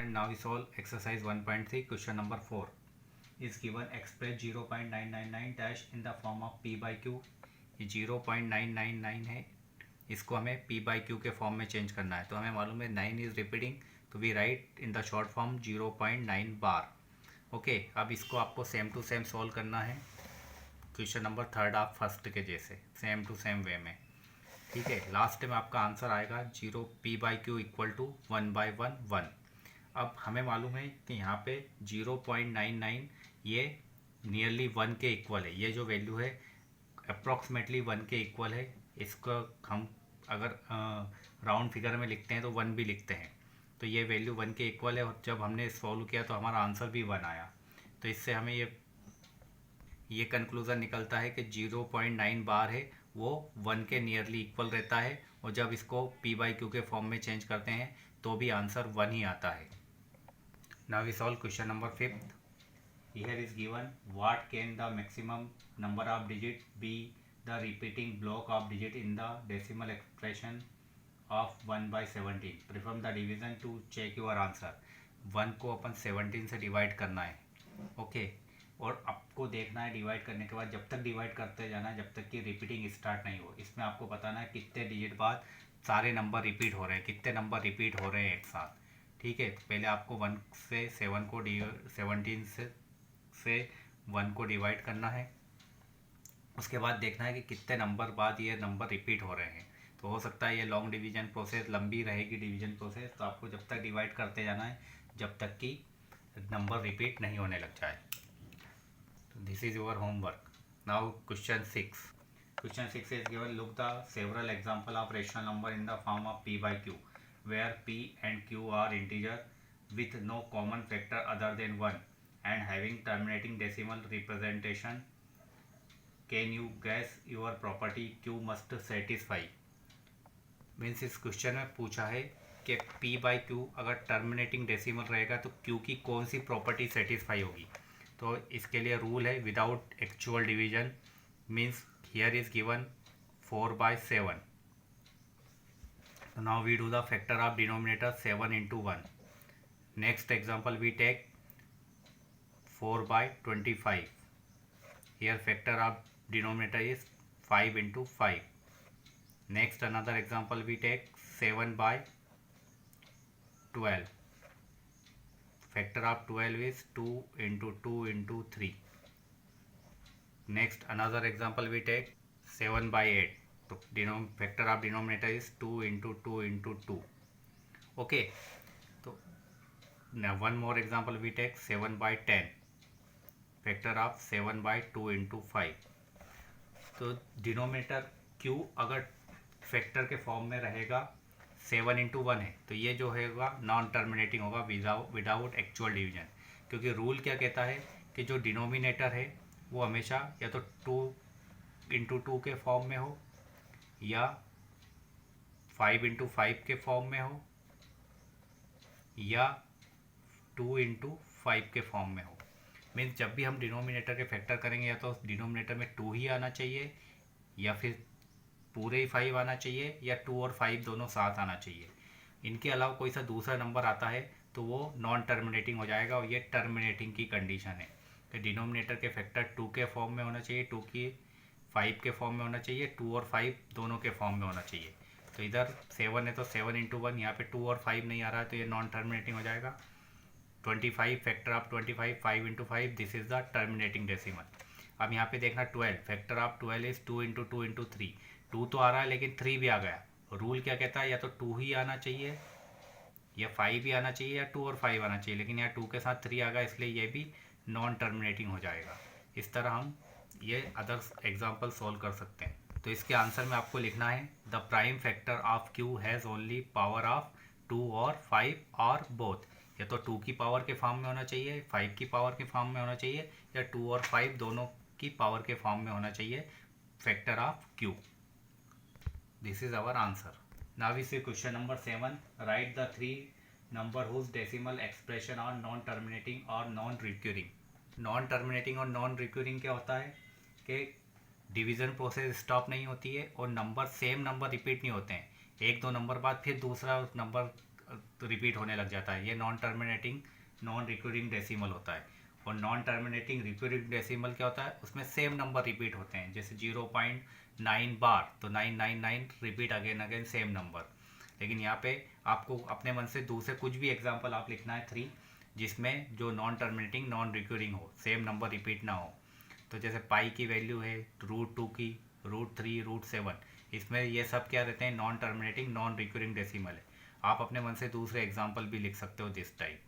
student, now we solve exercise 1.3 question number 4 is given express 0.999 dash in the form of p by q. ये 0.999 है, इसको हमें p by q के form में change करना है। तो हमें मालूम है 9 इज रिपीटिंग, तो we write in the short form 0.9 बार। ओके, अब इसको आपको सेम टू सेम सॉल्व करना है, क्वेश्चन नंबर 3 आप फर्स्ट के जैसे सेम टू सेम वे में। ठीक है, लास्ट में आपका आंसर आएगा 0 p by Q equal to 1/1 1। अब हमें मालूम है कि यहाँ पे 0.99 ये नियरली 1 के इक्वल है। ये जो वैल्यू है अप्रॉक्सीमेटली 1 के इक्वल है। इसको हम अगर राउंड फिगर में लिखते हैं तो 1 भी लिखते हैं। तो ये वैल्यू 1 के इक्वल है और जब हमने सॉल्व किया तो हमारा आंसर भी 1 आया। तो इससे हमें ये कंक्लूज़न निकलता है कि 0.9 बार है वो 1 के नियरली इक्वल रहता है, और जब इसको p बाई क्यू के फॉर्म में चेंज करते हैं तो भी आंसर 1 ही आता है। Now we solve question number 5। Here is given what can the maximum number of digit be the repeating block of digit in the decimal expression of 1/17। Perform the division to check your answer. 1 को अपन 17 से divide करना है। Okay, और आपको देखना है divide करने के बाद जब तक डिवाइड करते जाना है जब तक कि रिपीटिंग स्टार्ट नहीं हो। इसमें आपको बताना है कितने डिजिट बाद सारे नंबर रिपीट हो रहे हैं, कितने नंबर रिपीट हो रहे हैं एक साथ। ठीक है, तो पहले आपको 1 से 7 को 17 से 1 को डिवाइड करना है। उसके बाद देखना है कि कितने नंबर बाद ये नंबर रिपीट हो रहे हैं। तो हो सकता है ये लॉन्ग डिवीजन प्रोसेस लंबी रहेगी डिवीजन प्रोसेस, तो आपको जब तक डिवाइड करते जाना है जब तक कि नंबर रिपीट नहीं होने लग जाए। This is your homework. Now question 6. Question 6 is given, look the several example of rational number in the form of p by q, where p and q are integer with no common factor other than 1 and having terminating decimal representation. Can you guess your property q must satisfy? Means इस question में पूछा है कि p by q अगर terminating decimal रहेगा तो q की कौन सी प्रॉपर्टी सेटिस्फाई होगी। तो इसके लिए रूल है without actual division, means here is given 4/7। तो now we do the factor of denominator 7 into 1। Next example we take 4/25। Here factor of denominator is 5 into 5। Next another example we take 7/12। Factor of 12 is 2 into 2 into 3. Next another example we take 7/8. So factor of denominator is 2 into 2 into 2. Okay, so now one more example we take 7/10. Factor of 7/2 into 5. तो denominator q अगर factor के form में रहेगा 7 into 1 है तो ये जो होगा नॉन टर्मिनेटिंग होगा विदाउट एक्चुअल डिवीजन, क्योंकि रूल क्या कहता है कि जो डिनोमिनेटर है वो हमेशा या तो 2 into 2 के फॉर्म में हो या 5 into 5 के फॉर्म में हो या 2 into 5 के फॉर्म में हो। मीन्स जब भी हम डिनोमिनेटर के फैक्टर करेंगे या तो डिनोमिनेटर में 2 ही आना चाहिए या फिर पूरे ही 5 आना चाहिए या 2 और 5 दोनों साथ आना चाहिए। इनके अलावा कोई सा दूसरा नंबर आता है तो वो नॉन टर्मिनेटिंग हो जाएगा, और ये टर्मिनेटिंग की कंडीशन है कि डिनोमिनेटर के फैक्टर 2 के फॉर्म में होना चाहिए, 2 की 5 के फॉर्म में होना चाहिए, 2 और 5 दोनों के फॉर्म में होना चाहिए। तो इधर 7 है तो 7 into 1, यहाँ पे 2 और 5 नहीं आ रहा है तो ये नॉन टर्मिनेटिंग हो जाएगा। 25 factor of 25 5 into 5, this is the terminating decimal. अब यहाँ पे देखना 12 factor of 12 is 2 into 2 into 3। 2 तो आ रहा है लेकिन 3 भी आ गया। रूल क्या कहता है या तो 2 ही आना चाहिए या 5 भी आना चाहिए या 2 और 5 आना चाहिए, लेकिन यहाँ 2 के साथ 3 आ गया इसलिए ये भी नॉन टर्मिनेटिंग हो जाएगा। इस तरह हम ये अदर एग्जांपल सॉल्व कर सकते हैं। तो इसके आंसर में आपको लिखना है the prime factor of q has only power of 2 और 5 और बोथ। या तो 2 की पावर के फॉर्म में होना चाहिए, 5 की पावर के फॉर्म में होना चाहिए या 2 और 5 दोनों की पावर के फॉर्म में होना चाहिए factor of q। This is our answer. Now we see question number 7. Write the 3 number whose decimal expression are non-terminating or non-recurring. Non-terminating और non-recurring क्या होता है कि डिवीज़न प्रोसेस स्टॉप नहीं होती है और नंबर सेम नंबर रिपीट नहीं होते हैं। एक दो नंबर बाद फिर दूसरा नंबर रिपीट होने लग जाता है, ये non terminating non recurring decimal होता है। और नॉन टर्मिनेटिंग रिक्यूरिंग डेसिमल क्या होता है, उसमें सेम नंबर रिपीट होते हैं, जैसे 0.9 बार तो 999 repeat again again same number. लेकिन यहाँ पे आपको अपने मन से दूसरे कुछ भी एग्जांपल आप लिखना है 3, जिसमें जो नॉन टर्मिनेटिंग नॉन रिक्यूरिंग हो, सेम नंबर रिपीट ना हो। तो जैसे पाई की वैल्यू है √2 की, √3, √7, इसमें ये सब क्या रहते हैं, non terminating non recurring decimal है। आप अपने मन से दूसरे एग्जाम्पल भी लिख सकते हो दिस टाइप।